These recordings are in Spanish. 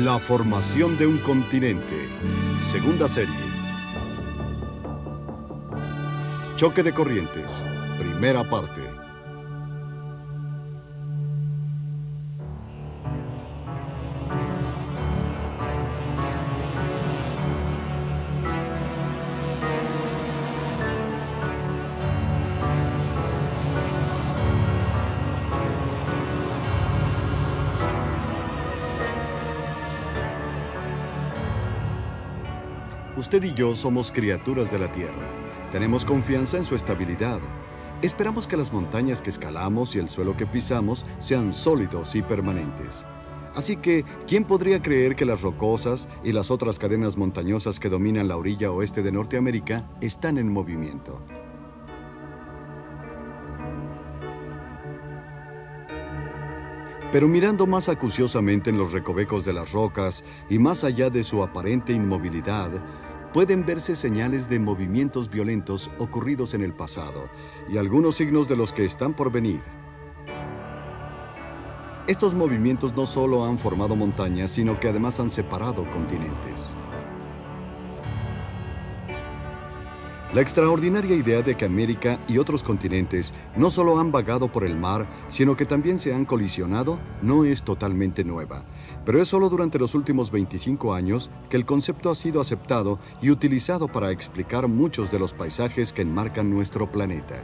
La formación de un continente. Segunda serie. Choque de corrientes. Primera parte. Usted y yo somos criaturas de la Tierra. Tenemos confianza en su estabilidad. Esperamos que las montañas que escalamos y el suelo que pisamos sean sólidos y permanentes. Así que, ¿quién podría creer que las rocosas y las otras cadenas montañosas que dominan la orilla oeste de Norteamérica están en movimiento? Pero mirando más acuciosamente en los recovecos de las rocas y más allá de su aparente inmovilidad, pueden verse señales de movimientos violentos ocurridos en el pasado y algunos signos de los que están por venir. Estos movimientos no solo han formado montañas, sino que además han separado continentes. La extraordinaria idea de que América y otros continentes no solo han vagado por el mar, sino que también se han colisionado, no es totalmente nueva. Pero es solo durante los últimos 25 años que el concepto ha sido aceptado y utilizado para explicar muchos de los paisajes que enmarcan nuestro planeta.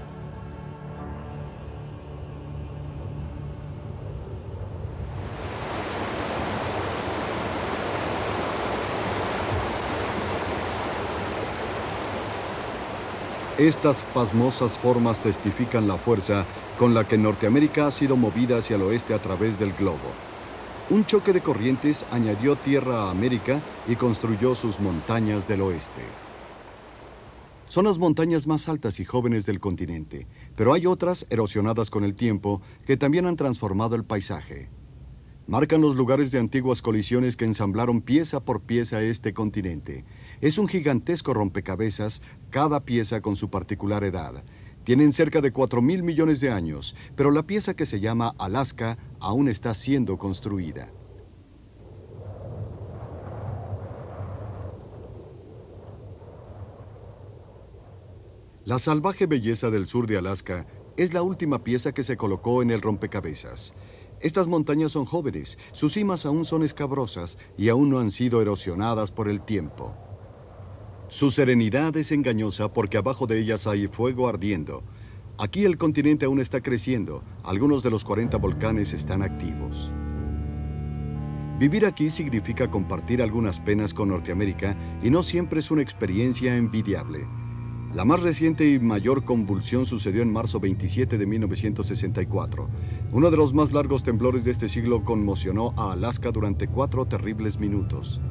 Estas pasmosas formas testifican la fuerza con la que Norteamérica ha sido movida hacia el oeste a través del globo. Un choque de corrientes añadió tierra a América y construyó sus montañas del oeste. Son las montañas más altas y jóvenes del continente, pero hay otras erosionadas con el tiempo que también han transformado el paisaje. Marcan los lugares de antiguas colisiones que ensamblaron pieza por pieza este continente. Es un gigantesco rompecabezas, cada pieza con su particular edad. Tienen cerca de 4.000 millones de años, pero la pieza que se llama Alaska aún está siendo construida. La salvaje belleza del sur de Alaska es la última pieza que se colocó en el rompecabezas. Estas montañas son jóvenes, sus cimas aún son escabrosas y aún no han sido erosionadas por el tiempo. Su serenidad es engañosa porque abajo de ellas hay fuego ardiendo. Aquí el continente aún está creciendo, algunos de los 40 volcanes están activos. Vivir aquí significa compartir algunas penas con Norteamérica y no siempre es una experiencia envidiable. La más reciente y mayor convulsión sucedió en marzo 27 de 1964. Uno de los más largos temblores de este siglo conmocionó a Alaska durante 4 terribles minutos.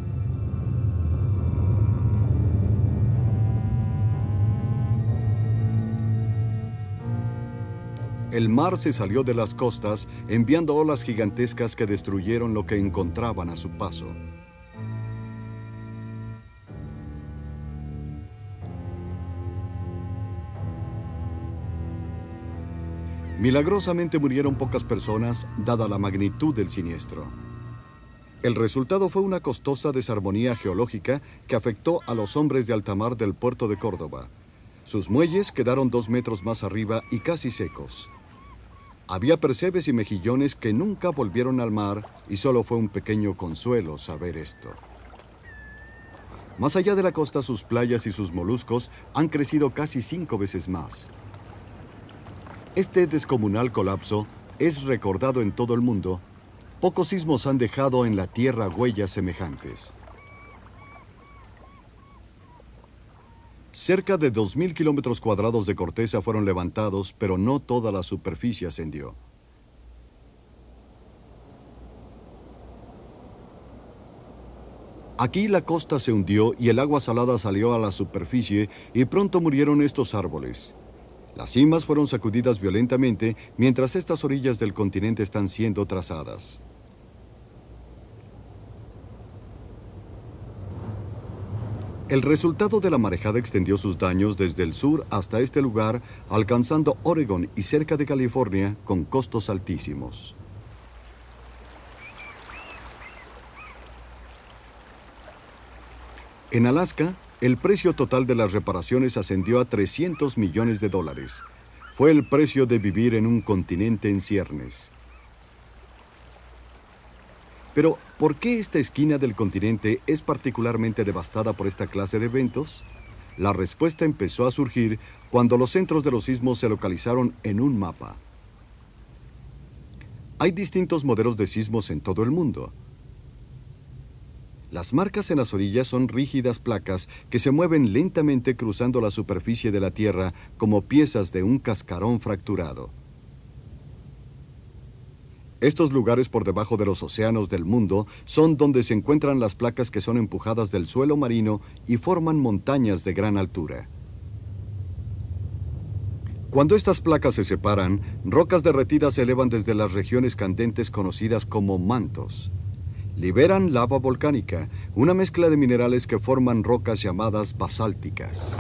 El mar se salió de las costas, enviando olas gigantescas que destruyeron lo que encontraban a su paso. Milagrosamente murieron pocas personas, dada la magnitud del siniestro. El resultado fue una costosa desarmonía geológica que afectó a los hombres de alta mar del puerto de Córdoba. Sus muelles quedaron 2 metros más arriba y casi secos. Había percebes y mejillones que nunca volvieron al mar y solo fue un pequeño consuelo saber esto. Más allá de la costa, sus playas y sus moluscos han crecido casi 5 veces más. Este descomunal colapso es recordado en todo el mundo. Pocos sismos han dejado en la Tierra huellas semejantes. Cerca de 2.000 kilómetros cuadrados de corteza fueron levantados, pero no toda la superficie ascendió. Aquí la costa se hundió y el agua salada salió a la superficie y pronto murieron estos árboles. Las cimas fueron sacudidas violentamente mientras estas orillas del continente están siendo trazadas. El resultado de la marejada extendió sus daños desde el sur hasta este lugar, alcanzando Oregón y cerca de California con costos altísimos. En Alaska, el precio total de las reparaciones ascendió a $300 millones. Fue el precio de vivir en un continente en ciernes. Pero, ¿por qué esta esquina del continente es particularmente devastada por esta clase de eventos? La respuesta empezó a surgir cuando los centros de los sismos se localizaron en un mapa. Hay distintos modelos de sismos en todo el mundo. Las marcas en las orillas son rígidas placas que se mueven lentamente cruzando la superficie de la Tierra como piezas de un cascarón fracturado. Estos lugares por debajo de los océanos del mundo son donde se encuentran las placas que son empujadas del suelo marino y forman montañas de gran altura. Cuando estas placas se separan, rocas derretidas se elevan desde las regiones candentes conocidas como mantos. Liberan lava volcánica, una mezcla de minerales que forman rocas llamadas basálticas.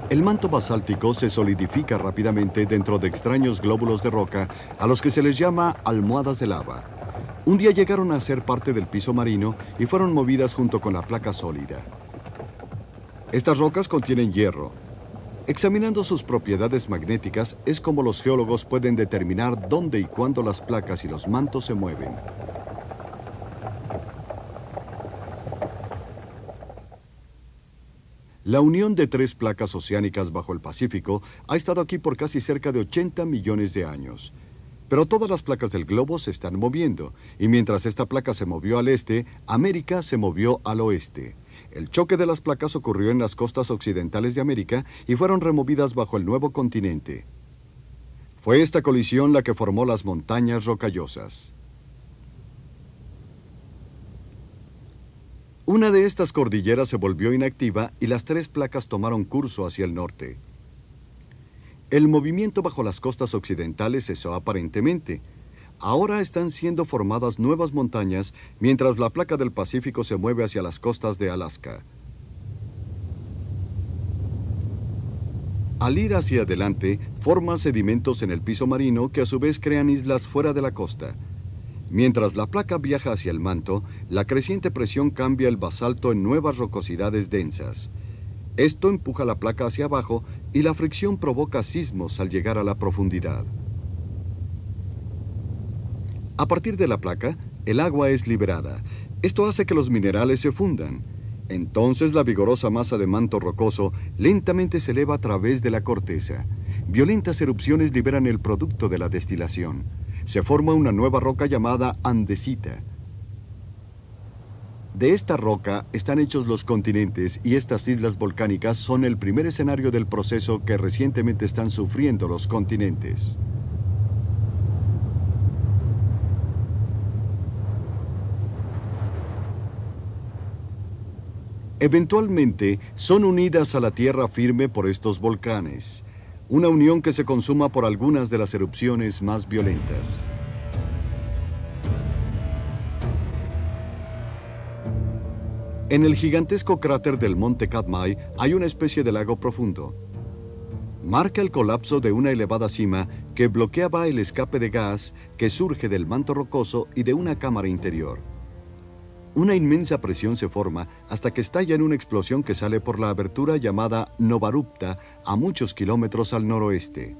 El manto basáltico se solidifica rápidamente dentro de extraños glóbulos de roca a los que se les llama almohadas de lava. Un día llegaron a ser parte del piso marino y fueron movidas junto con la placa sólida. Estas rocas contienen hierro. Examinando sus propiedades magnéticas es como los geólogos pueden determinar dónde y cuándo las placas y los mantos se mueven. La unión de tres placas oceánicas bajo el Pacífico ha estado aquí por casi cerca de 80 millones de años. Pero todas las placas del globo se están moviendo, y mientras esta placa se movió al este, América se movió al oeste. El choque de las placas ocurrió en las costas occidentales de América y fueron removidas bajo el nuevo continente. Fue esta colisión la que formó las montañas rocallosas. Una de estas cordilleras se volvió inactiva y las tres placas tomaron curso hacia el norte. El movimiento bajo las costas occidentales cesó aparentemente. Ahora están siendo formadas nuevas montañas mientras la placa del Pacífico se mueve hacia las costas de Alaska. Al ir hacia adelante, forma sedimentos en el piso marino que a su vez crean islas fuera de la costa. Mientras la placa viaja hacia el manto, la creciente presión cambia el basalto en nuevas rocosidades densas. Esto empuja la placa hacia abajo y la fricción provoca sismos al llegar a la profundidad. A partir de la placa, el agua es liberada. Esto hace que los minerales se fundan. Entonces la vigorosa masa de manto rocoso lentamente se eleva a través de la corteza. Violentas erupciones liberan el producto de la destilación. Se forma una nueva roca llamada andesita. De esta roca están hechos los continentes y estas islas volcánicas son el primer escenario del proceso que recientemente están sufriendo los continentes. Eventualmente son unidas a la tierra firme por estos volcanes. Una unión que se consuma por algunas de las erupciones más violentas. En el gigantesco cráter del monte Katmai hay una especie de lago profundo. Marca el colapso de una elevada cima que bloqueaba el escape de gas que surge del manto rocoso y de una cámara interior. Una inmensa presión se forma hasta que estalla en una explosión que sale por la abertura llamada Novarupta a muchos kilómetros al noroeste.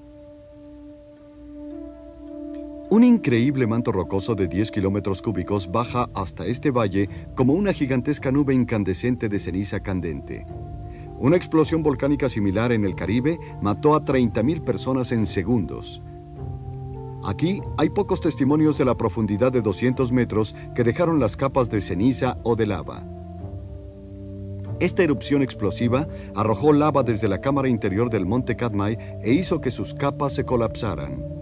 Un increíble manto rocoso de 10 kilómetros cúbicos baja hasta este valle como una gigantesca nube incandescente de ceniza candente. Una explosión volcánica similar en el Caribe mató a 30.000 personas en segundos. Aquí hay pocos testimonios de la profundidad de 200 metros que dejaron las capas de ceniza o de lava. Esta erupción explosiva arrojó lava desde la cámara interior del monte Katmai e hizo que sus capas se colapsaran.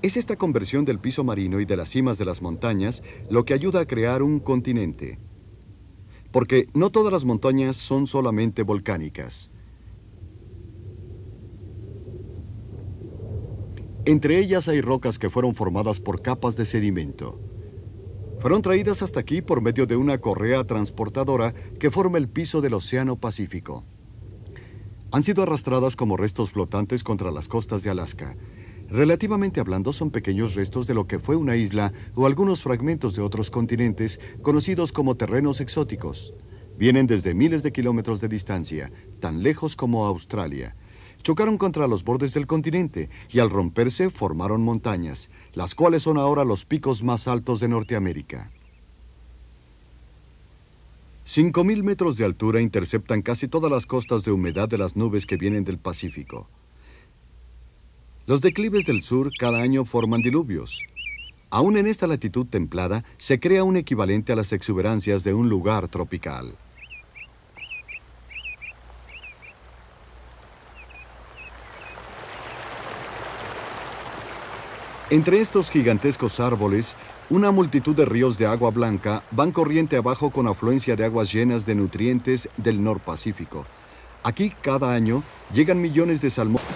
Es esta conversión del piso marino y de las cimas de las montañas lo que ayuda a crear un continente. Porque no todas las montañas son solamente volcánicas. Entre ellas hay rocas que fueron formadas por capas de sedimento. Fueron traídas hasta aquí por medio de una correa transportadora que forma el piso del Océano Pacífico. Han sido arrastradas como restos flotantes contra las costas de Alaska. Relativamente hablando, son pequeños restos de lo que fue una isla o algunos fragmentos de otros continentes conocidos como terrenos exóticos. Vienen desde miles de kilómetros de distancia, tan lejos como Australia. Chocaron contra los bordes del continente y al romperse formaron montañas, las cuales son ahora los picos más altos de Norteamérica. 5.000 metros de altura interceptan casi todas las costas de humedad de las nubes que vienen del Pacífico. Los declives del sur cada año forman diluvios. Aún en esta latitud templada, se crea un equivalente a las exuberancias de un lugar tropical. Entre estos gigantescos árboles, una multitud de ríos de agua blanca van corriente abajo con afluencia de aguas llenas de nutrientes del Norpacífico. Aquí, cada año, llegan millones de salmones.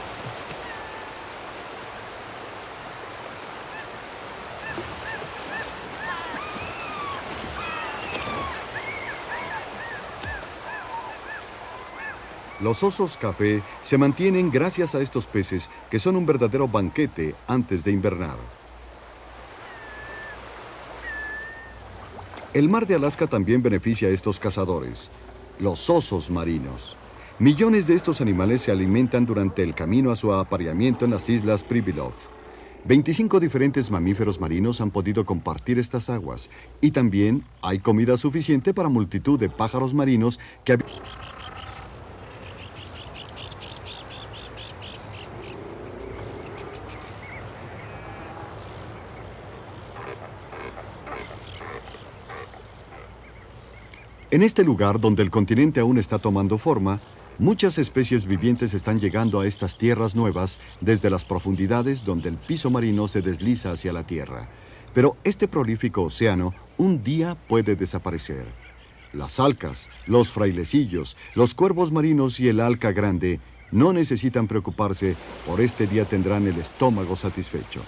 Los osos café se mantienen gracias a estos peces que son un verdadero banquete antes de invernar. El mar de Alaska también beneficia a estos cazadores, los osos marinos. Millones de estos animales se alimentan durante el camino a su apareamiento en las islas Pribilof. 25 diferentes mamíferos marinos han podido compartir estas aguas y también hay comida suficiente para multitud de pájaros marinos que En este lugar, donde el continente aún está tomando forma, muchas especies vivientes están llegando a estas tierras nuevas desde las profundidades donde el piso marino se desliza hacia la tierra. Pero este prolífico océano un día puede desaparecer. Las alcas, los frailecillos, los cuervos marinos y el alca grande no necesitan preocuparse, por este día tendrán el estómago satisfecho.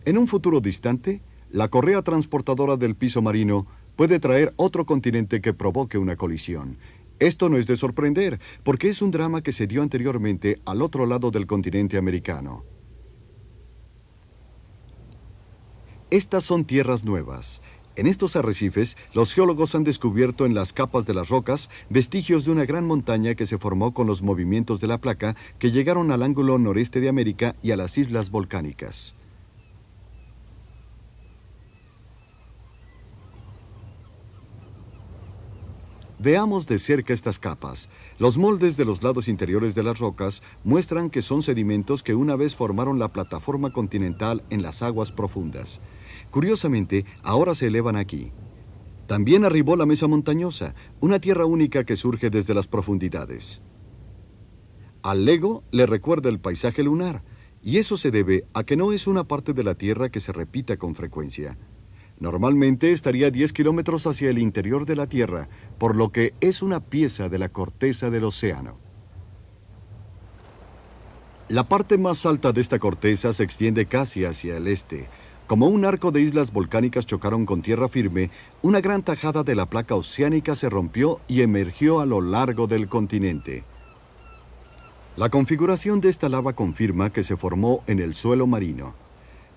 En un futuro distante, la correa transportadora del piso marino puede traer otro continente que provoque una colisión. Esto no es de sorprender, porque es un drama que se dio anteriormente al otro lado del continente americano. Estas son tierras nuevas. En estos arrecifes, los geólogos han descubierto en las capas de las rocas vestigios de una gran montaña que se formó con los movimientos de la placa que llegaron al ángulo noreste de América y a las islas volcánicas. Veamos de cerca estas capas. Los moldes de los lados interiores de las rocas muestran que son sedimentos que una vez formaron la plataforma continental en las aguas profundas. Curiosamente, ahora se elevan aquí. También arribó la mesa montañosa, una tierra única que surge desde las profundidades. Al lego le recuerda el paisaje lunar, y eso se debe a que no es una parte de la Tierra que se repita con frecuencia. Normalmente estaría 10 kilómetros hacia el interior de la Tierra, por lo que es una pieza de la corteza del océano. La parte más alta de esta corteza se extiende casi hacia el este. Como un arco de islas volcánicas chocaron con tierra firme, una gran tajada de la placa oceánica se rompió y emergió a lo largo del continente. La configuración de esta lava confirma que se formó en el suelo marino.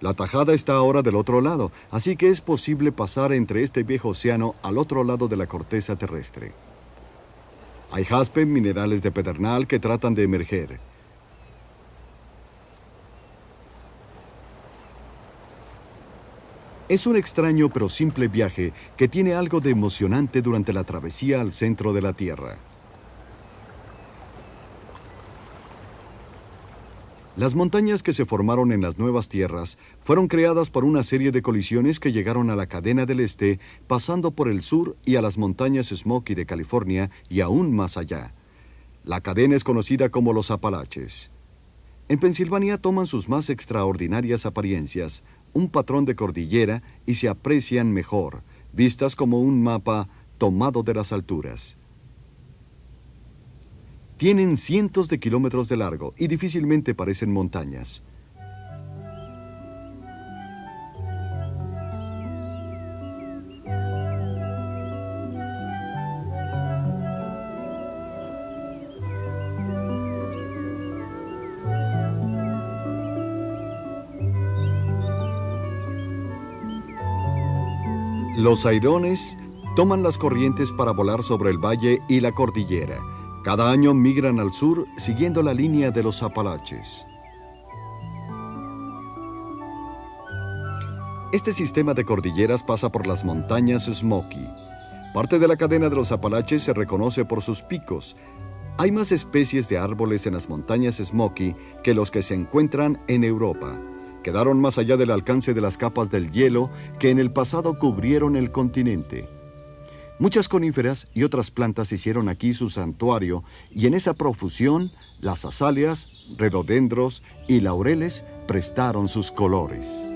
La tajada está ahora del otro lado, así que es posible pasar entre este viejo océano al otro lado de la corteza terrestre. Hay jaspe, minerales de pedernal que tratan de emerger. Es un extraño pero simple viaje que tiene algo de emocionante durante la travesía al centro de la Tierra. Las montañas que se formaron en las nuevas tierras fueron creadas por una serie de colisiones que llegaron a la cadena del este, pasando por el sur y a las montañas Smoky de California y aún más allá. La cadena es conocida como los Apalaches. En Pensilvania toman sus más extraordinarias apariencias, un patrón de cordillera y se aprecian mejor, vistas como un mapa tomado de las alturas. Tienen cientos de kilómetros de largo y difícilmente parecen montañas. Los airones toman las corrientes para volar sobre el valle y la cordillera. Cada año migran al sur siguiendo la línea de los Apalaches. Este sistema de cordilleras pasa por las montañas Smoky. Parte de la cadena de los Apalaches se reconoce por sus picos. Hay más especies de árboles en las montañas Smoky que los que se encuentran en Europa. Quedaron más allá del alcance de las capas del hielo que en el pasado cubrieron el continente. Muchas coníferas y otras plantas hicieron aquí su santuario, y en esa profusión las azaleas, rhododendros y laureles prestaron sus colores.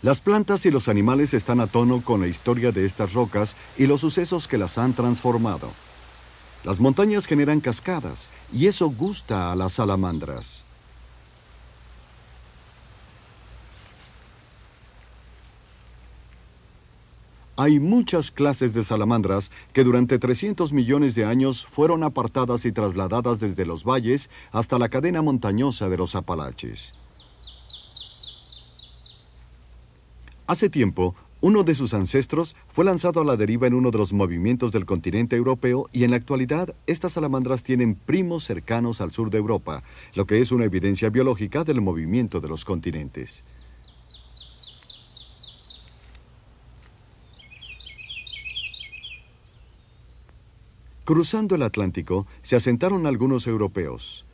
Las plantas y los animales están a tono con la historia de estas rocas y los sucesos que las han transformado. Las montañas generan cascadas y eso gusta a las salamandras. Hay muchas clases de salamandras que durante 300 millones de años fueron apartadas y trasladadas desde los valles hasta la cadena montañosa de los Apalaches. Hace tiempo, uno de sus ancestros fue lanzado a la deriva en uno de los movimientos del continente europeo y en la actualidad estas salamandras tienen primos cercanos al sur de Europa, lo que es una evidencia biológica del movimiento de los continentes. Cruzando el Atlántico, se asentaron algunos europeos.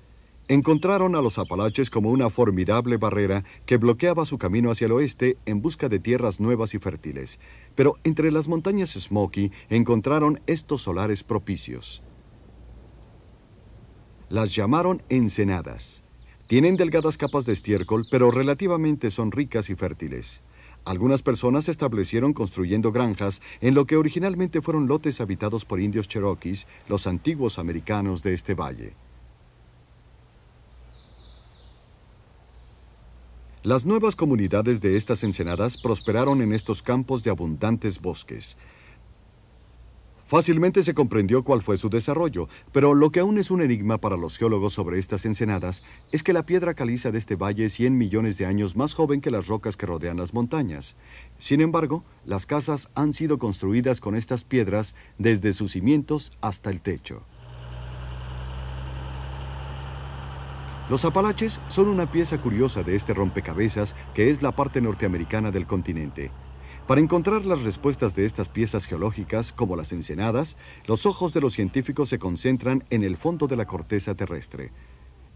Encontraron a los Apalaches como una formidable barrera que bloqueaba su camino hacia el oeste en busca de tierras nuevas y fértiles. Pero entre las montañas Smoky encontraron estos solares propicios. Las llamaron ensenadas. Tienen delgadas capas de estiércol, pero relativamente son ricas y fértiles. Algunas personas se establecieron construyendo granjas en lo que originalmente fueron lotes habitados por indios cherokees, los antiguos americanos de este valle. Las nuevas comunidades de estas ensenadas prosperaron en estos campos de abundantes bosques. Fácilmente se comprendió cuál fue su desarrollo, pero lo que aún es un enigma para los geólogos sobre estas ensenadas es que la piedra caliza de este valle es 100 millones de años más joven que las rocas que rodean las montañas. Sin embargo, las casas han sido construidas con estas piedras desde sus cimientos hasta el techo. Los Apalaches son una pieza curiosa de este rompecabezas que es la parte norteamericana del continente. Para encontrar las respuestas de estas piezas geológicas, como las ensenadas, los ojos de los científicos se concentran en el fondo de la corteza terrestre.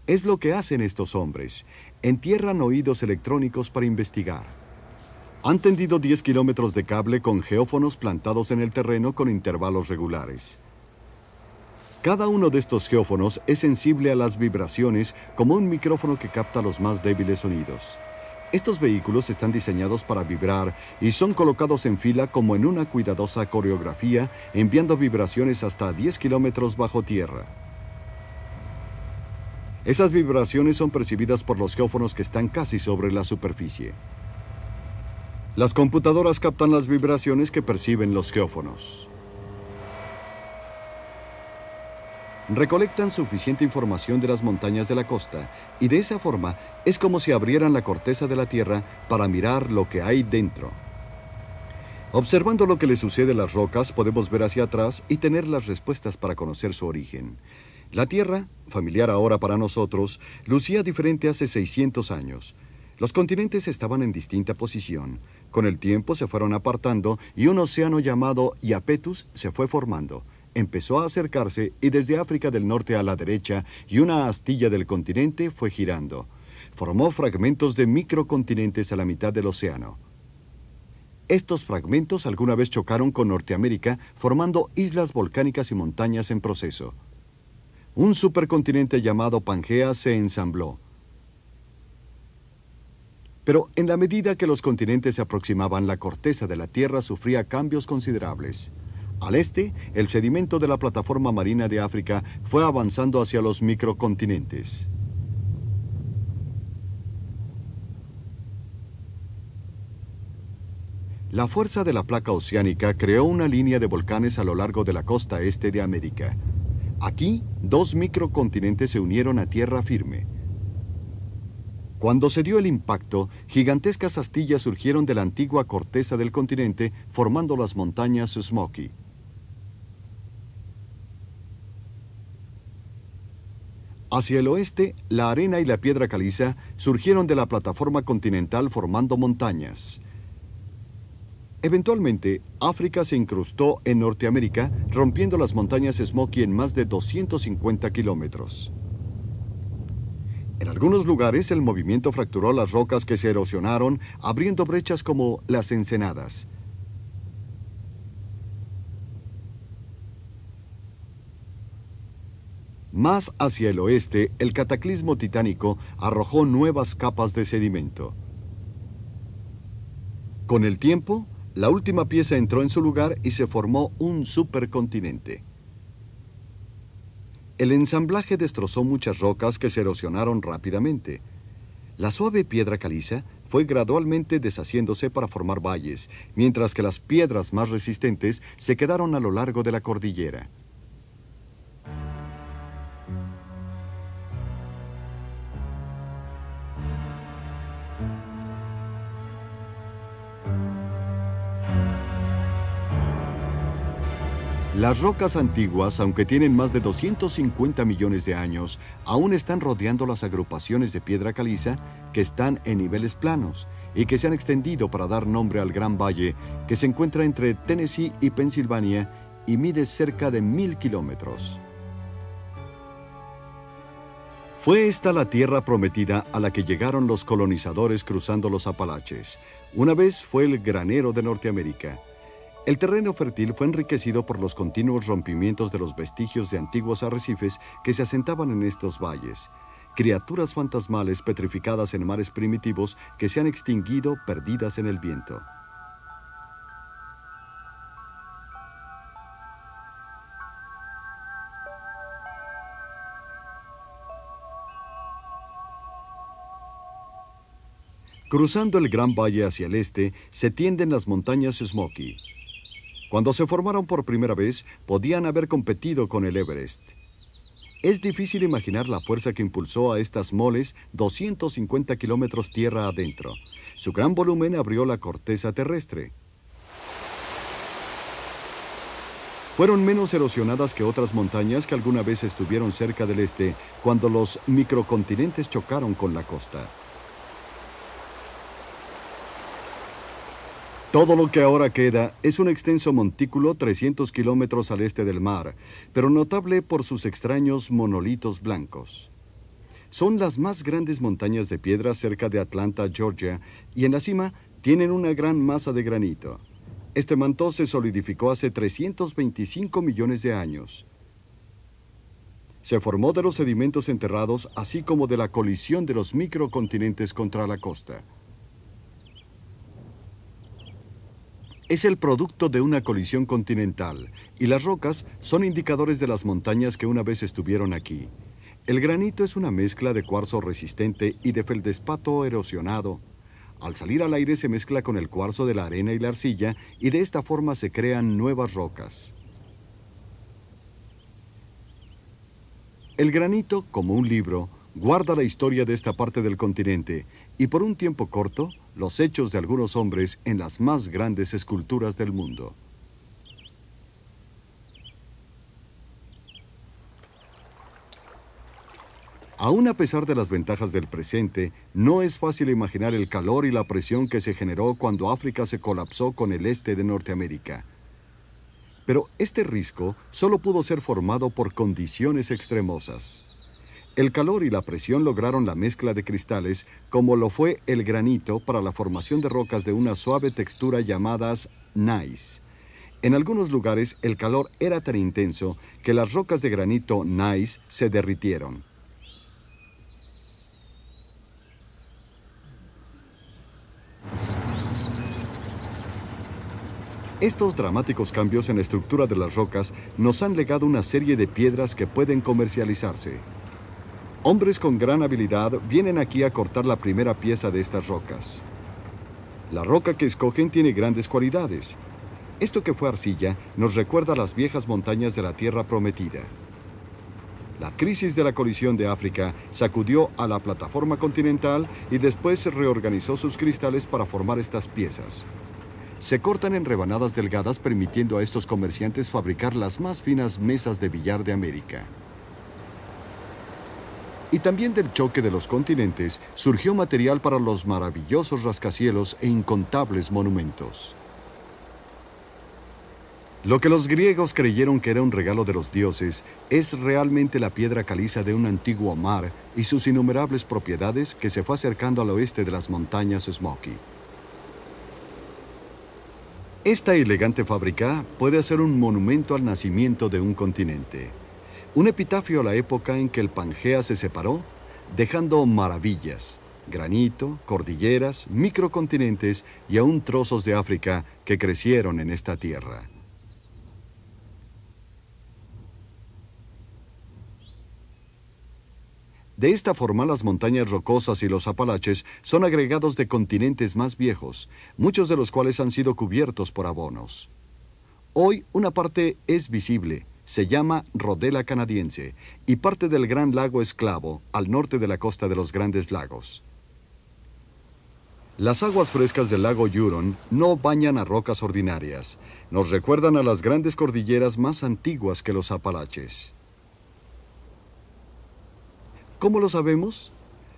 Es lo que hacen estos hombres. Entierran oídos electrónicos para investigar. Han tendido 10 kilómetros de cable con geófonos plantados en el terreno con intervalos regulares. Cada uno de estos geófonos es sensible a las vibraciones como un micrófono que capta los más débiles sonidos. Estos vehículos están diseñados para vibrar y son colocados en fila como en una cuidadosa coreografía, enviando vibraciones hasta 10 kilómetros bajo tierra. Esas vibraciones son percibidas por los geófonos que están casi sobre la superficie. Las computadoras captan las vibraciones que perciben los geófonos. Recolectan suficiente información de las montañas de la costa y de esa forma es como si abrieran la corteza de la Tierra para mirar lo que hay dentro. Observando lo que le sucede a las rocas, podemos ver hacia atrás y tener las respuestas para conocer su origen. La Tierra, familiar ahora para nosotros, lucía diferente hace 600 años. Los continentes estaban en distinta posición. Con el tiempo se fueron apartando y un océano llamado Iapetus se fue formando. Empezó a acercarse y desde África del Norte a la derecha y una astilla del continente fue girando. Formó fragmentos de microcontinentes a la mitad del océano. Estos fragmentos alguna vez chocaron con Norteamérica, formando islas volcánicas y montañas en proceso. Un supercontinente llamado Pangea se ensambló. Pero en la medida que los continentes se aproximaban, la corteza de la Tierra sufría cambios considerables. Al este, el sedimento de la plataforma marina de África fue avanzando hacia los microcontinentes. La fuerza de la placa oceánica creó una línea de volcanes a lo largo de la costa este de América. Aquí, dos microcontinentes se unieron a tierra firme. Cuando se dio el impacto, gigantescas astillas surgieron de la antigua corteza del continente, formando las montañas Smoky. Hacia el oeste, la arena y la piedra caliza surgieron de la plataforma continental formando montañas. Eventualmente, África se incrustó en Norteamérica, rompiendo las montañas Smoky en más de 250 kilómetros. En algunos lugares, el movimiento fracturó las rocas que se erosionaron, abriendo brechas como las ensenadas. Más hacia el oeste, el cataclismo titánico arrojó nuevas capas de sedimento. Con el tiempo, la última pieza entró en su lugar y se formó un supercontinente. El ensamblaje destrozó muchas rocas que se erosionaron rápidamente. La suave piedra caliza fue gradualmente deshaciéndose para formar valles, mientras que las piedras más resistentes se quedaron a lo largo de la cordillera. Las rocas antiguas, aunque tienen más de 250 millones de años, aún están rodeando las agrupaciones de piedra caliza que están en niveles planos y que se han extendido para dar nombre al Gran Valle que se encuentra entre Tennessee y Pensilvania y mide cerca de 1000 kilómetros. Fue esta la tierra prometida a la que llegaron los colonizadores cruzando los Apalaches. Una vez fue el granero de Norteamérica. El terreno fértil fue enriquecido por los continuos rompimientos de los vestigios de antiguos arrecifes que se asentaban en estos valles, criaturas fantasmales petrificadas en mares primitivos que se han extinguido perdidas en el viento. Cruzando el Gran Valle hacia el este, se tienden las montañas Smoky. Cuando se formaron por primera vez, podían haber competido con el Everest. Es difícil imaginar la fuerza que impulsó a estas moles 250 kilómetros tierra adentro. Su gran volumen abrió la corteza terrestre. Fueron menos erosionadas que otras montañas que alguna vez estuvieron cerca del este, cuando los microcontinentes chocaron con la costa. Todo lo que ahora queda es un extenso montículo 300 kilómetros al este del mar, pero notable por sus extraños monolitos blancos. Son las más grandes montañas de piedra cerca de Atlanta, Georgia, y en la cima tienen una gran masa de granito. Este manto se solidificó hace 325 millones de años. Se formó de los sedimentos enterrados, así como de la colisión de los microcontinentes contra la costa. Es el producto de una colisión continental, y las rocas son indicadores de las montañas que una vez estuvieron aquí. El granito es una mezcla de cuarzo resistente y de feldespato erosionado. Al salir al aire se mezcla con el cuarzo de la arena y la arcilla, y de esta forma se crean nuevas rocas. El granito, como un libro, guarda la historia de esta parte del continente, y por un tiempo corto, los hechos de algunos hombres en las más grandes esculturas del mundo. Aún a pesar de las ventajas del presente, no es fácil imaginar el calor y la presión que se generó cuando África se colapsó con el este de Norteamérica. Pero este risco solo pudo ser formado por condiciones extremosas. El calor y la presión lograron la mezcla de cristales, como lo fue el granito para la formación de rocas de una suave textura llamadas gneiss. En algunos lugares el calor era tan intenso que las rocas de granito gneiss se derritieron. Estos dramáticos cambios en la estructura de las rocas nos han legado una serie de piedras que pueden comercializarse. Hombres con gran habilidad vienen aquí a cortar la primera pieza de estas rocas. La roca que escogen tiene grandes cualidades. Esto que fue arcilla nos recuerda a las viejas montañas de la Tierra Prometida. La crisis de la colisión de África sacudió a la plataforma continental y después reorganizó sus cristales para formar estas piezas. Se cortan en rebanadas delgadas, permitiendo a estos comerciantes fabricar las más finas mesas de billar de América. Y también del choque de los continentes surgió material para los maravillosos rascacielos e incontables monumentos. Lo que los griegos creyeron que era un regalo de los dioses es realmente la piedra caliza de un antiguo mar y sus innumerables propiedades que se fue acercando al oeste de las montañas Smoky. Esta elegante fábrica puede ser un monumento al nacimiento de un continente, un epitafio a la época en que el Pangea se separó, dejando maravillas, granito, cordilleras, microcontinentes y aún trozos de África que crecieron en esta tierra. De esta forma, las montañas rocosas y los Apalaches son agregados de continentes más viejos, muchos de los cuales han sido cubiertos por abonos. Hoy, una parte es visible, se llama Rodela Canadiense, y parte del Gran Lago Esclavo, al norte de la costa de los Grandes Lagos. Las aguas frescas del lago Huron no bañan a rocas ordinarias, nos recuerdan a las grandes cordilleras más antiguas que los Apalaches. ¿Cómo lo sabemos?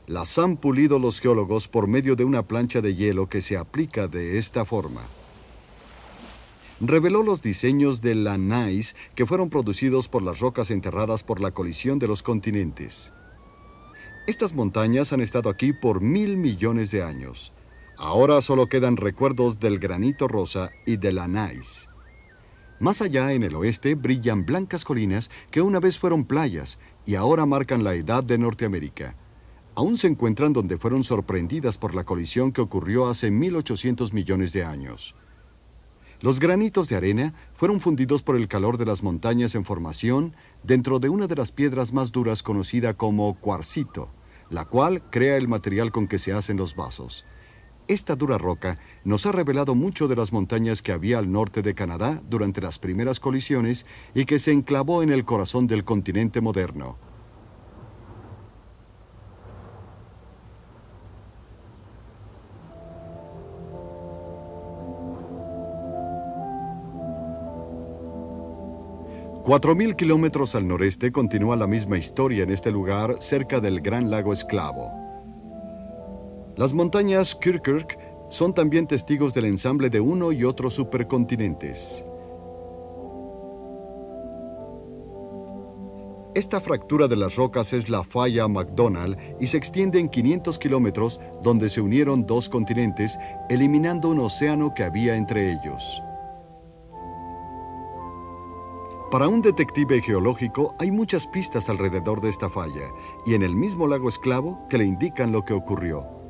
Las han pulido los geólogos por medio de una plancha de hielo que se aplica de esta forma. Reveló los diseños de la gneiss que fueron producidos por las rocas enterradas por la colisión de los continentes. Estas montañas han estado aquí por 1.000 millones de años. Ahora solo quedan recuerdos del granito rosa y de la gneiss. Más allá, en el oeste, brillan blancas colinas que una vez fueron playas y ahora marcan la edad de Norteamérica. Aún se encuentran donde fueron sorprendidas por la colisión que ocurrió hace 1.800 millones de años. Los granitos de arena fueron fundidos por el calor de las montañas en formación dentro de una de las piedras más duras conocida como cuarcito, la cual crea el material con que se hacen los vasos. Esta dura roca nos ha revelado mucho de las montañas que había al norte de Canadá durante las primeras colisiones y que se enclavó en el corazón del continente moderno. $4,000 kilómetros al noreste continúa la misma historia en este lugar cerca del Gran Lago Esclavo. Las montañas Kirkuk son también testigos del ensamble de uno y otro supercontinentes. Esta fractura de las rocas es la falla McDonald y se extiende en 500 kilómetros donde se unieron dos continentes, eliminando un océano que había entre ellos. Para un detective geológico hay muchas pistas alrededor de esta falla y en el mismo lago Esclavo que le indican lo que ocurrió.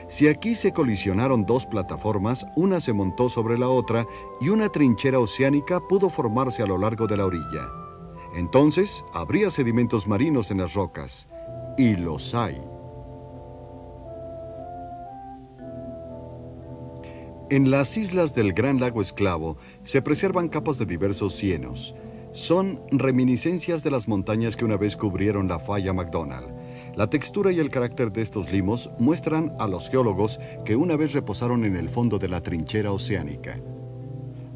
Si aquí se colisionaron dos plataformas, una se montó sobre la otra y una trinchera oceánica pudo formarse a lo largo de la orilla. Entonces, habría sedimentos marinos en las rocas. Y los hay. En las islas del Gran Lago Esclavo se preservan capas de diversos cienos. Son reminiscencias de las montañas que una vez cubrieron la falla McDonald. La textura y el carácter de estos limos muestran a los geólogos que una vez reposaron en el fondo de la trinchera oceánica.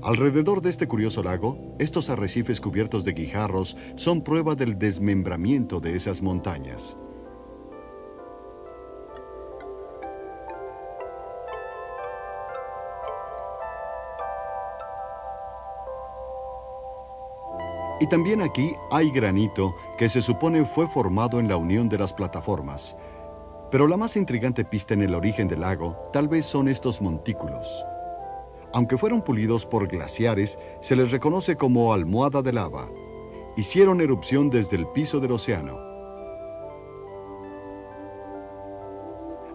Alrededor de este curioso lago, estos arrecifes cubiertos de guijarros son prueba del desmembramiento de esas montañas. Y también aquí hay granito que se supone fue formado en la unión de las plataformas. Pero la más intrigante pista en el origen del lago tal vez son estos montículos. Aunque fueron pulidos por glaciares, se les reconoce como almohada de lava. Hicieron erupción desde el piso del océano.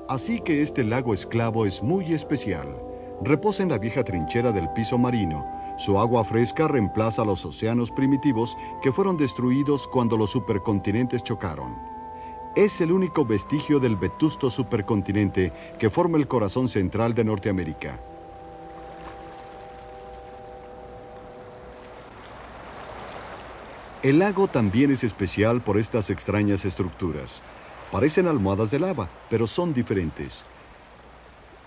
Así que este lago Esclavo es muy especial. Reposa en la vieja trinchera del piso marino. Su agua fresca reemplaza los océanos primitivos que fueron destruidos cuando los supercontinentes chocaron. Es el único vestigio del vetusto supercontinente que forma el corazón central de Norteamérica. El lago también es especial por estas extrañas estructuras. Parecen almohadas de lava, pero son diferentes.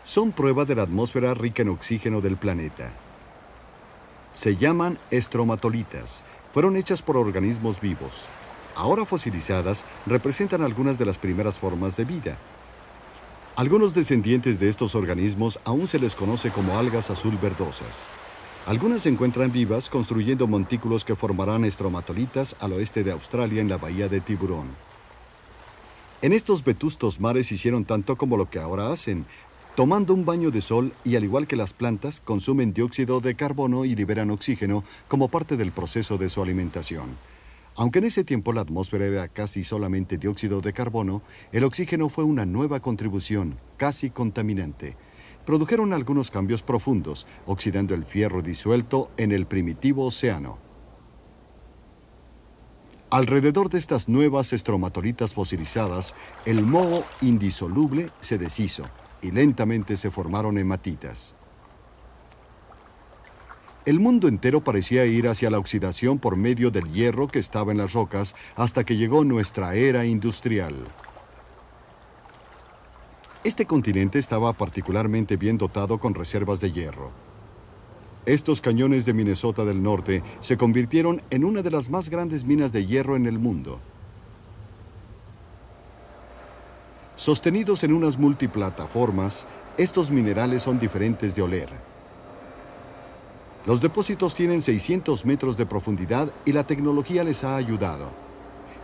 Son prueba de la atmósfera rica en oxígeno del planeta. Se llaman estromatolitas. Fueron hechas por organismos vivos. Ahora fosilizadas, representan algunas de las primeras formas de vida. Algunos descendientes de estos organismos aún se les conoce como algas azul verdosas. Algunas se encuentran vivas construyendo montículos que formarán estromatolitas al oeste de Australia en la bahía de Tiburón. En estos vetustos mares hicieron tanto como lo que ahora hacen, tomando un baño de sol y, al igual que las plantas, consumen dióxido de carbono y liberan oxígeno como parte del proceso de su alimentación. Aunque en ese tiempo la atmósfera era casi solamente dióxido de carbono, el oxígeno fue una nueva contribución, casi contaminante. Produjeron algunos cambios profundos, oxidando el fierro disuelto en el primitivo océano. Alrededor de estas nuevas estromatolitas fosilizadas, el moho indisoluble se deshizo y lentamente se formaron hematitas. El mundo entero parecía ir hacia la oxidación por medio del hierro que estaba en las rocas hasta que llegó nuestra era industrial. Este continente estaba particularmente bien dotado con reservas de hierro. Estos cañones de Minnesota del Norte se convirtieron en una de las más grandes minas de hierro en el mundo. Sostenidos en unas multiplataformas, estos minerales son diferentes de oler. Los depósitos tienen 600 metros de profundidad y la tecnología les ha ayudado.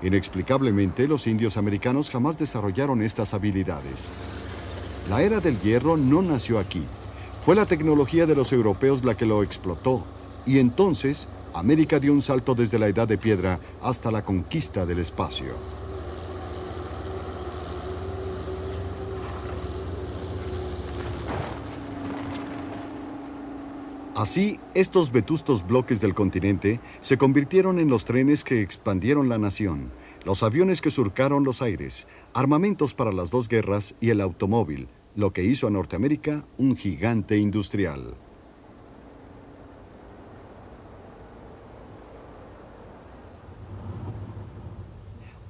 Inexplicablemente, los indios americanos jamás desarrollaron estas habilidades. La era del hierro no nació aquí. Fue la tecnología de los europeos la que lo explotó. Y entonces, América dio un salto desde la edad de piedra hasta la conquista del espacio. Así, estos vetustos bloques del continente se convirtieron en los trenes que expandieron la nación, los aviones que surcaron los aires, armamentos para las dos guerras y el automóvil, lo que hizo a Norteamérica un gigante industrial.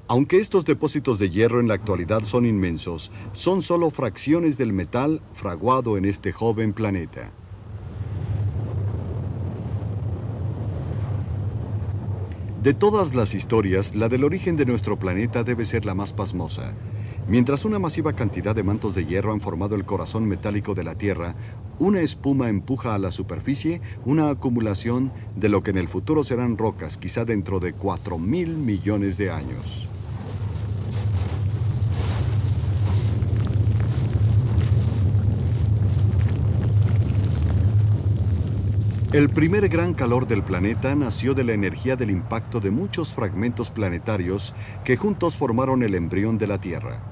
Aunque estos depósitos de hierro en la actualidad son inmensos, son solo fracciones del metal fraguado en este joven planeta. De todas las historias, la del origen de nuestro planeta debe ser la más pasmosa. Mientras una masiva cantidad de mantos de hierro han formado el corazón metálico de la Tierra, una espuma empuja a la superficie una acumulación de lo que en el futuro serán rocas, quizá dentro de 4.000 millones de años. El primer gran calor del planeta nació de la energía del impacto de muchos fragmentos planetarios que juntos formaron el embrión de la Tierra.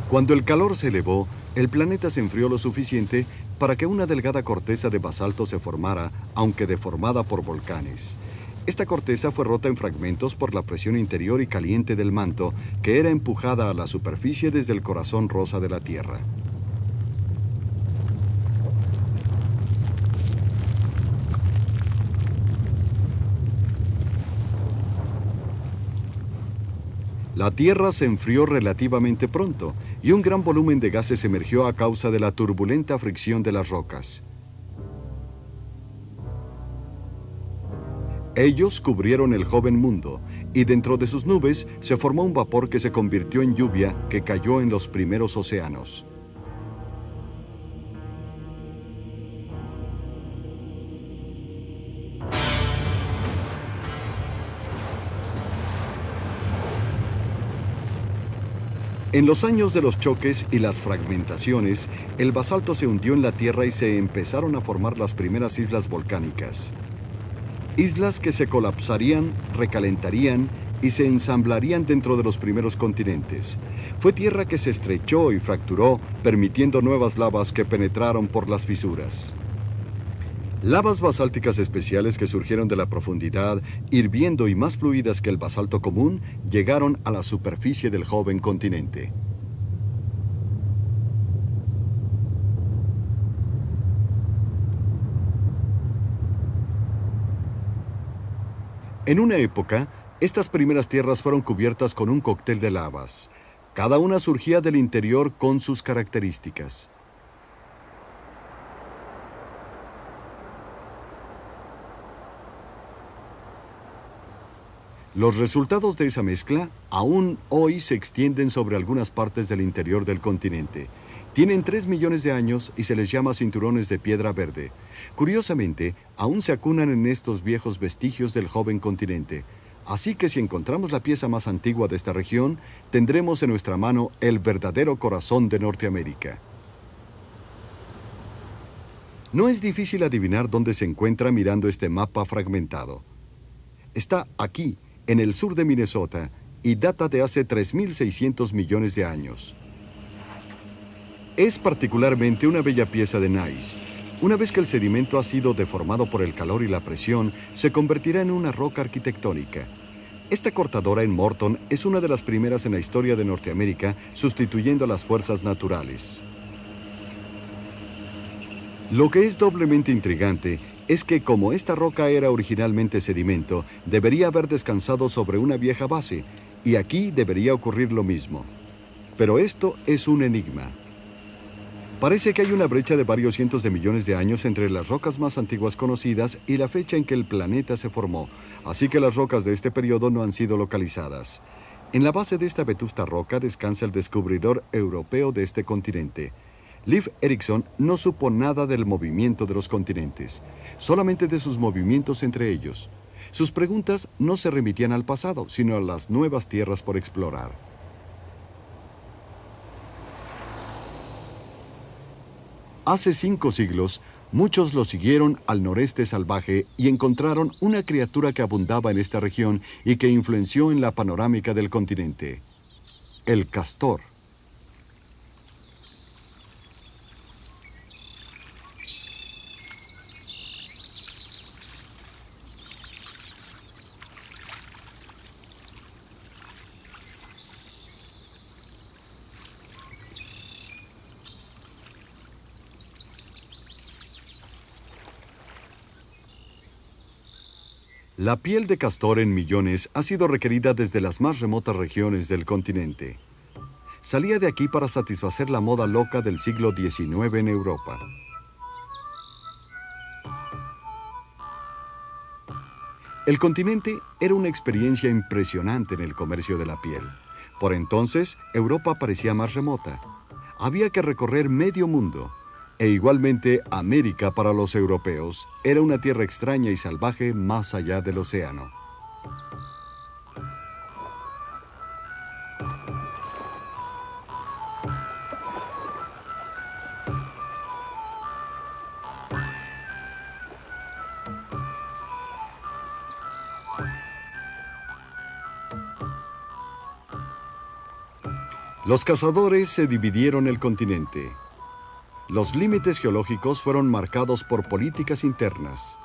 Cuando el calor se elevó, el planeta se enfrió lo suficiente para que una delgada corteza de basalto se formara, aunque deformada por volcanes. Esta corteza fue rota en fragmentos por la presión interior y caliente del manto, que era empujada a la superficie desde el corazón rosa de la Tierra. La Tierra se enfrió relativamente pronto y un gran volumen de gases emergió a causa de la turbulenta fricción de las rocas. Ellos cubrieron el joven mundo y dentro de sus nubes se formó un vapor que se convirtió en lluvia que cayó en los primeros océanos. En los años de los choques y las fragmentaciones, el basalto se hundió en la Tierra y se empezaron a formar las primeras islas volcánicas. Islas que se colapsarían, recalentarían y se ensamblarían dentro de los primeros continentes. Fue tierra que se estrechó y fracturó, permitiendo nuevas lavas que penetraron por las fisuras. Lavas basálticas especiales que surgieron de la profundidad, hirviendo y más fluidas que el basalto común, llegaron a la superficie del joven continente. En una época, estas primeras tierras fueron cubiertas con un cóctel de lavas. Cada una surgía del interior con sus características. Los resultados de esa mezcla aún hoy se extienden sobre algunas partes del interior del continente. Tienen 3 millones de años y se les llama cinturones de piedra verde. Curiosamente, aún se acunan en estos viejos vestigios del joven continente. Así que si encontramos la pieza más antigua de esta región, tendremos en nuestra mano el verdadero corazón de Norteamérica. No es difícil adivinar dónde se encuentra mirando este mapa fragmentado. Está aquí, en el sur de Minnesota, y data de hace 3.600 millones de años. Es particularmente una bella pieza de gneiss. Una vez que el sedimento ha sido deformado por el calor y la presión, se convertirá en una roca arquitectónica. Esta cortadora en Morton es una de las primeras en la historia de Norteamérica, sustituyendo a las fuerzas naturales. Lo que es doblemente intrigante es que, como esta roca era originalmente sedimento, debería haber descansado sobre una vieja base, y aquí debería ocurrir lo mismo. Pero esto es un enigma. Parece que hay una brecha de varios cientos de millones de años entre las rocas más antiguas conocidas y la fecha en que el planeta se formó, así que las rocas de este periodo no han sido localizadas. En la base de esta vetusta roca descansa el descubridor europeo de este continente. Leif Erikson no supo nada del movimiento de los continentes, solamente de sus movimientos entre ellos. Sus preguntas no se remitían al pasado, sino a las nuevas tierras por explorar. Hace 5 siglos, muchos lo siguieron al noreste salvaje y encontraron una criatura que abundaba en esta región y que influenció en la panorámica del continente: el castor. La piel de castor en millones ha sido requerida desde las más remotas regiones del continente. Salía de aquí para satisfacer la moda loca del siglo XIX en Europa. El continente era una experiencia impresionante en el comercio de la piel. Por entonces, Europa parecía más remota. Había que recorrer medio mundo. E igualmente, América para los europeos era una tierra extraña y salvaje más allá del océano. Los cazadores se dividieron el continente. Los límites geológicos fueron marcados por políticas internas.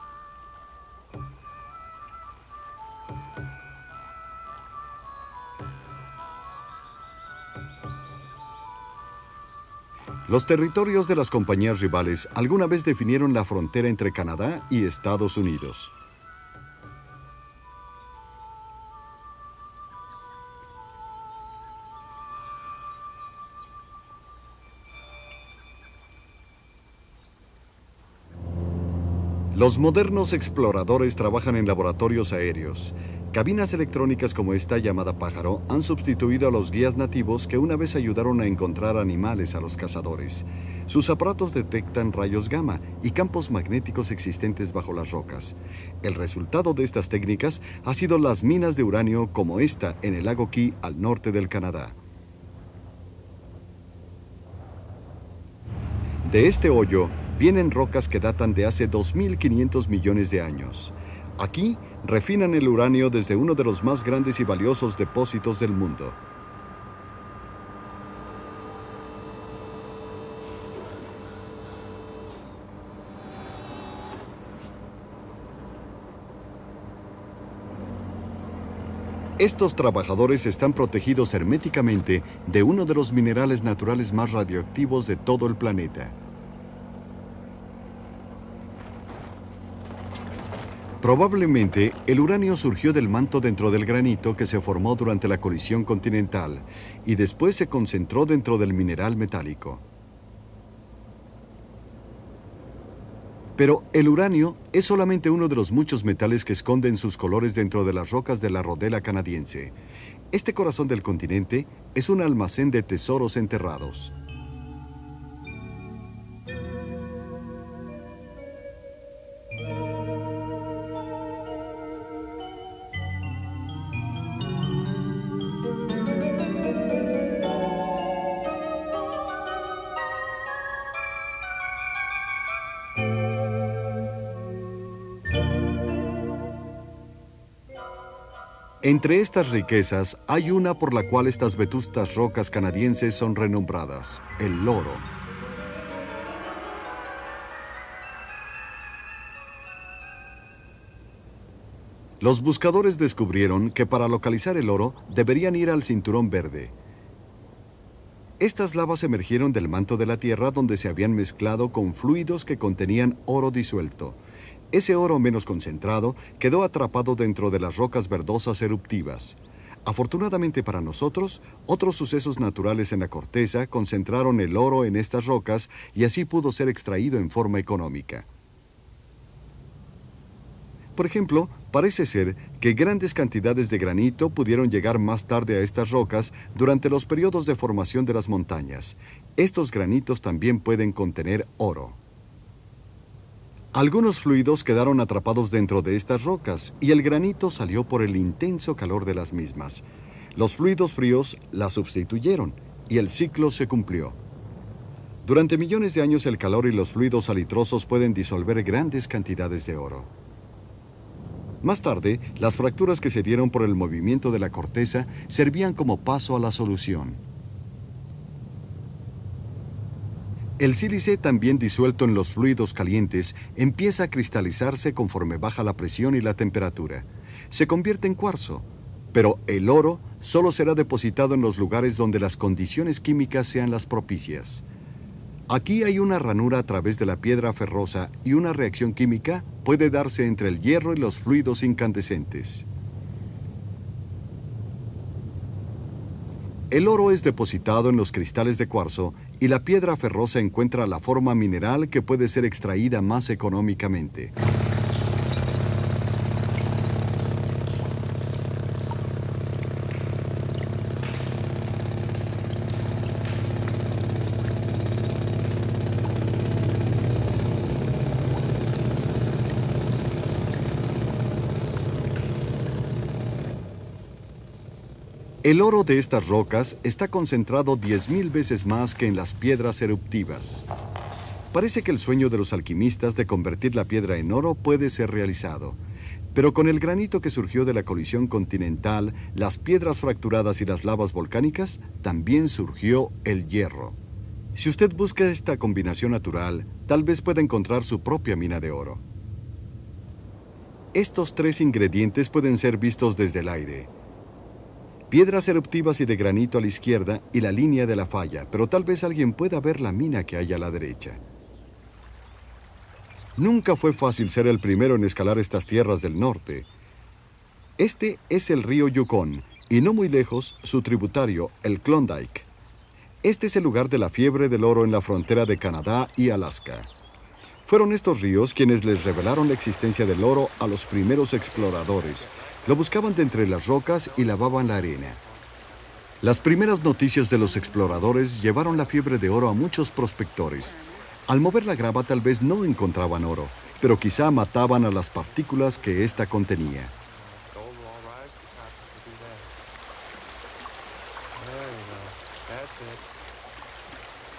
Los territorios de las compañías rivales alguna vez definieron la frontera entre Canadá y Estados Unidos. Los modernos exploradores trabajan en laboratorios aéreos. Cabinas electrónicas como esta llamada Pájaro han sustituido a los guías nativos que una vez ayudaron a encontrar animales a los cazadores. Sus aparatos detectan rayos gamma y campos magnéticos existentes bajo las rocas. El resultado de estas técnicas ha sido las minas de uranio como esta en el lago Key al norte del Canadá. De este hoyo vienen rocas que datan de hace 2.500 millones de años. Aquí refinan el uranio desde uno de los más grandes y valiosos depósitos del mundo. Estos trabajadores están protegidos herméticamente de uno de los minerales naturales más radioactivos de todo el planeta. Probablemente, el uranio surgió del manto dentro del granito que se formó durante la colisión continental y después se concentró dentro del mineral metálico. Pero el uranio es solamente uno de los muchos metales que esconden sus colores dentro de las rocas de la rodela canadiense. Este corazón del continente es un almacén de tesoros enterrados. Entre estas riquezas hay una por la cual estas vetustas rocas canadienses son renombradas, el oro. Los buscadores descubrieron que para localizar el oro deberían ir al Cinturón Verde. Estas lavas emergieron del manto de la Tierra donde se habían mezclado con fluidos que contenían oro disuelto. Ese oro menos concentrado quedó atrapado dentro de las rocas verdosas eruptivas. Afortunadamente para nosotros, otros sucesos naturales en la corteza concentraron el oro en estas rocas y así pudo ser extraído en forma económica. Por ejemplo, parece ser que grandes cantidades de granito pudieron llegar más tarde a estas rocas durante los periodos de formación de las montañas. Estos granitos también pueden contener oro. Algunos fluidos quedaron atrapados dentro de estas rocas y el granito salió por el intenso calor de las mismas. Los fluidos fríos las sustituyeron y el ciclo se cumplió. Durante millones de años el calor y los fluidos salitrosos pueden disolver grandes cantidades de oro. Más tarde, las fracturas que se dieron por el movimiento de la corteza servían como paso a la solución. El sílice, también disuelto en los fluidos calientes, empieza a cristalizarse conforme baja la presión y la temperatura. Se convierte en cuarzo, pero el oro solo será depositado en los lugares donde las condiciones químicas sean las propicias. Aquí hay una ranura a través de la piedra ferrosa y una reacción química puede darse entre el hierro y los fluidos incandescentes. El oro es depositado en los cristales de cuarzo y la piedra ferrosa encuentra la forma mineral que puede ser extraída más económicamente. El oro de estas rocas está concentrado 10,000 veces más que en las piedras eruptivas. Parece que el sueño de los alquimistas de convertir la piedra en oro puede ser realizado. Pero con el granito que surgió de la colisión continental, las piedras fracturadas y las lavas volcánicas, también surgió el hierro. Si usted busca esta combinación natural, tal vez pueda encontrar su propia mina de oro. Estos tres ingredientes pueden ser vistos desde el aire. Piedras eruptivas y de granito a la izquierda y la línea de la falla, pero tal vez alguien pueda ver la mina que hay a la derecha. Nunca fue fácil ser el primero en escalar estas tierras del norte. Este es el río Yukon, y no muy lejos, su tributario, el Klondike. Este es el lugar de la fiebre del oro en la frontera de Canadá y Alaska. Fueron estos ríos quienes les revelaron la existencia del oro a los primeros exploradores. Lo buscaban de entre las rocas y lavaban la arena. Las primeras noticias de los exploradores llevaron la fiebre de oro a muchos prospectores. Al mover la grava tal vez no encontraban oro, pero quizá mataban a las partículas que ésta contenía.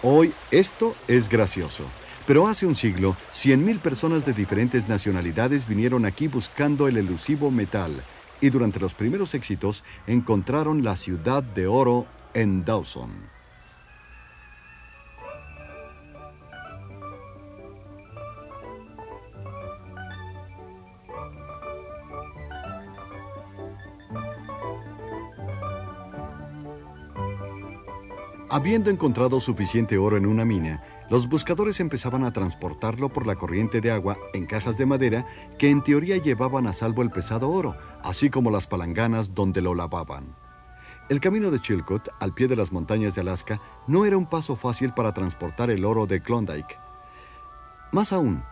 Hoy esto es gracioso. Pero hace un siglo, 100,000 personas de diferentes nacionalidades vinieron aquí buscando el elusivo metal y durante los primeros éxitos encontraron la ciudad de oro en Dawson. Habiendo encontrado suficiente oro en una mina, los buscadores empezaban a transportarlo por la corriente de agua en cajas de madera que en teoría llevaban a salvo el pesado oro, así como las palanganas donde lo lavaban. El camino de Chilcoot, al pie de las montañas de Alaska, no era un paso fácil para transportar el oro de Klondike. Más aún,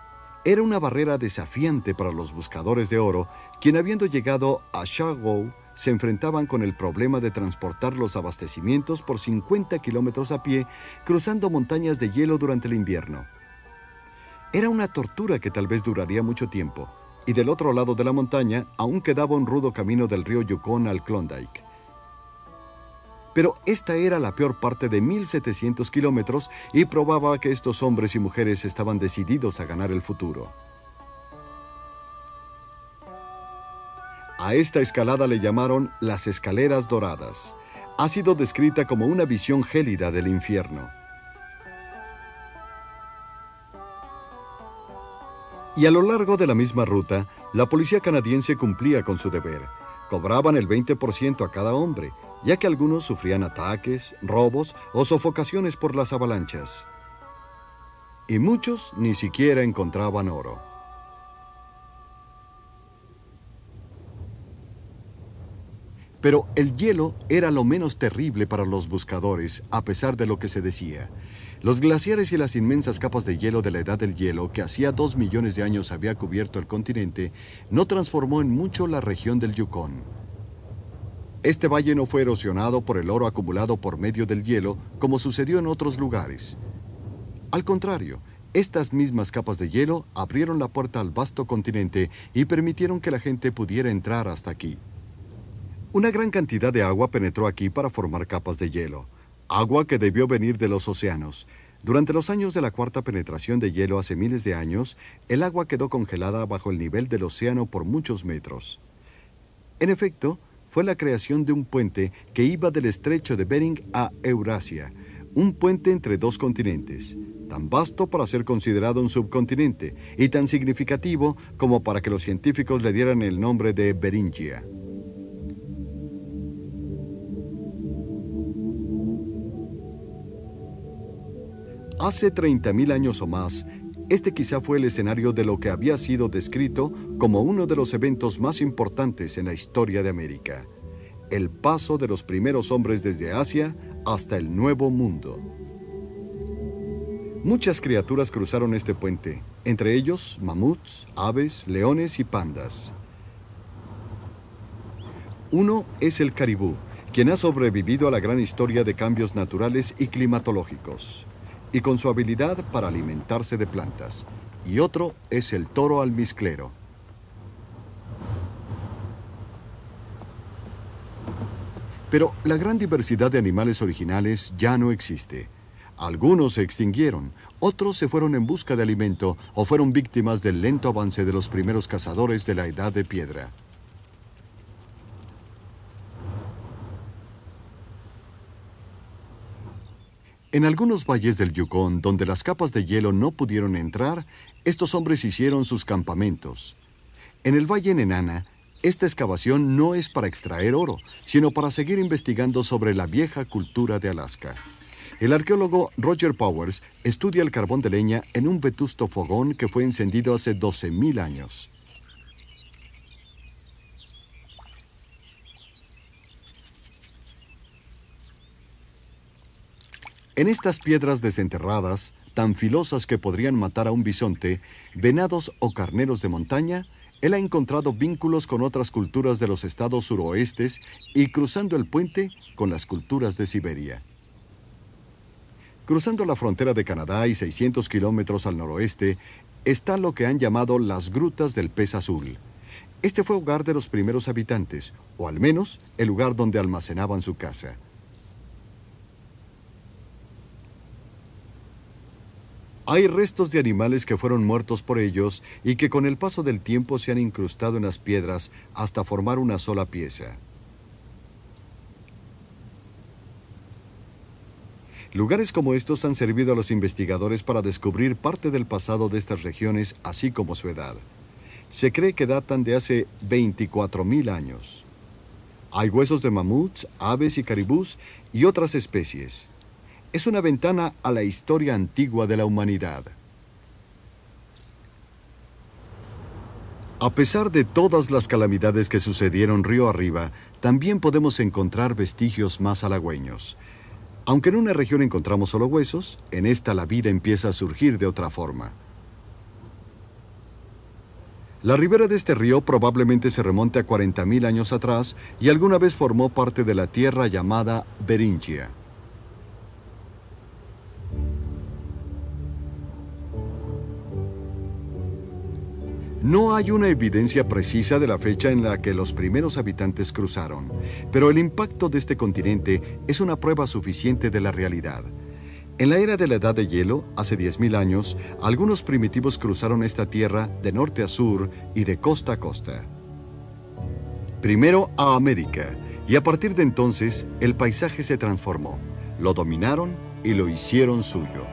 era una barrera desafiante para los buscadores de oro, quien habiendo llegado a Shawgo, se enfrentaban con el problema de transportar los abastecimientos por 50 kilómetros a pie, cruzando montañas de hielo durante el invierno. Era una tortura que tal vez duraría mucho tiempo, y del otro lado de la montaña aún quedaba un rudo camino del río Yukon al Klondike. Pero esta era la peor parte de 1.700 kilómetros y probaba que estos hombres y mujeres estaban decididos a ganar el futuro. A esta escalada le llamaron las Escaleras Doradas. Ha sido descrita como una visión gélida del infierno. Y a lo largo de la misma ruta, la policía canadiense cumplía con su deber. Cobraban el 20% a cada hombre, ya que algunos sufrían ataques, robos o sofocaciones por las avalanchas. Y muchos ni siquiera encontraban oro. Pero el hielo era lo menos terrible para los buscadores, a pesar de lo que se decía. Los glaciares y las inmensas capas de hielo de la Edad del Hielo, que hacía 2 millones de años había cubierto el continente, no transformó en mucho la región del Yukon. Este valle no fue erosionado por el oro acumulado por medio del hielo, como sucedió en otros lugares. Al contrario, estas mismas capas de hielo abrieron la puerta al vasto continente y permitieron que la gente pudiera entrar hasta aquí. Una gran cantidad de agua penetró aquí para formar capas de hielo, agua que debió venir de los océanos. Durante los años de la cuarta penetración de hielo hace miles de años, el agua quedó congelada bajo el nivel del océano por muchos metros. En efecto, fue la creación de un puente que iba del estrecho de Bering a Eurasia, un puente entre dos continentes, tan vasto para ser considerado un subcontinente y tan significativo como para que los científicos le dieran el nombre de Beringia. Hace 30.000 años o más, este quizá fue el escenario de lo que había sido descrito como uno de los eventos más importantes en la historia de América: el paso de los primeros hombres desde Asia hasta el Nuevo Mundo. Muchas criaturas cruzaron este puente, entre ellos mamuts, aves, leones y pandas. Uno es el caribú, quien ha sobrevivido a la gran historia de cambios naturales y climatológicos, y con su habilidad para alimentarse de plantas. Y otro es el toro almizclero. Pero la gran diversidad de animales originales ya no existe. Algunos se extinguieron, otros se fueron en busca de alimento o fueron víctimas del lento avance de los primeros cazadores de la Edad de Piedra. En algunos valles del Yukon, donde las capas de hielo no pudieron entrar, estos hombres hicieron sus campamentos. En el valle Nenana, esta excavación no es para extraer oro, sino para seguir investigando sobre la vieja cultura de Alaska. El arqueólogo Roger Powers estudia el carbón de leña en un vetusto fogón que fue encendido hace 12.000 años. En estas piedras desenterradas, tan filosas que podrían matar a un bisonte, venados o carneros de montaña, él ha encontrado vínculos con otras culturas de los estados suroestes y cruzando el puente con las culturas de Siberia. Cruzando la frontera de Canadá y 600 kilómetros al noroeste, está lo que han llamado las Grutas del Pez Azul. Este fue hogar de los primeros habitantes, o al menos el lugar donde almacenaban su casa. Hay restos de animales que fueron muertos por ellos y que con el paso del tiempo se han incrustado en las piedras hasta formar una sola pieza. Lugares como estos han servido a los investigadores para descubrir parte del pasado de estas regiones, así como su edad. Se cree que datan de hace 24.000 años. Hay huesos de mamuts, aves y caribús y otras especies. Es una ventana a la historia antigua de la humanidad. A pesar de todas las calamidades que sucedieron río arriba, también podemos encontrar vestigios más halagüeños. Aunque en una región encontramos solo huesos, en esta la vida empieza a surgir de otra forma. La ribera de este río probablemente se remonte a 40.000 años atrás y alguna vez formó parte de la tierra llamada Beringia. No hay una evidencia precisa de la fecha en la que los primeros habitantes cruzaron, pero el impacto de este continente es una prueba suficiente de la realidad. En la era de la Edad de Hielo, hace 10.000 años, algunos primitivos cruzaron esta tierra de norte a sur y de costa a costa. Primero a América, y a partir de entonces el paisaje se transformó. Lo dominaron y lo hicieron suyo.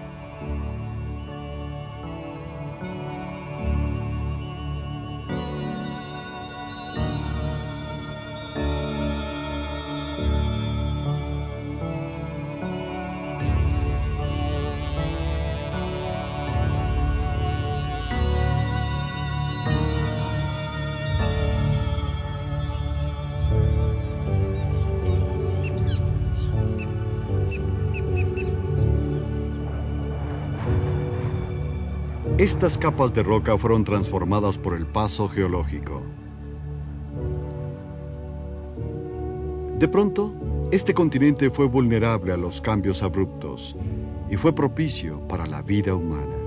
Estas capas de roca fueron transformadas por el paso geológico. De pronto, este continente fue vulnerable a los cambios abruptos y fue propicio para la vida humana.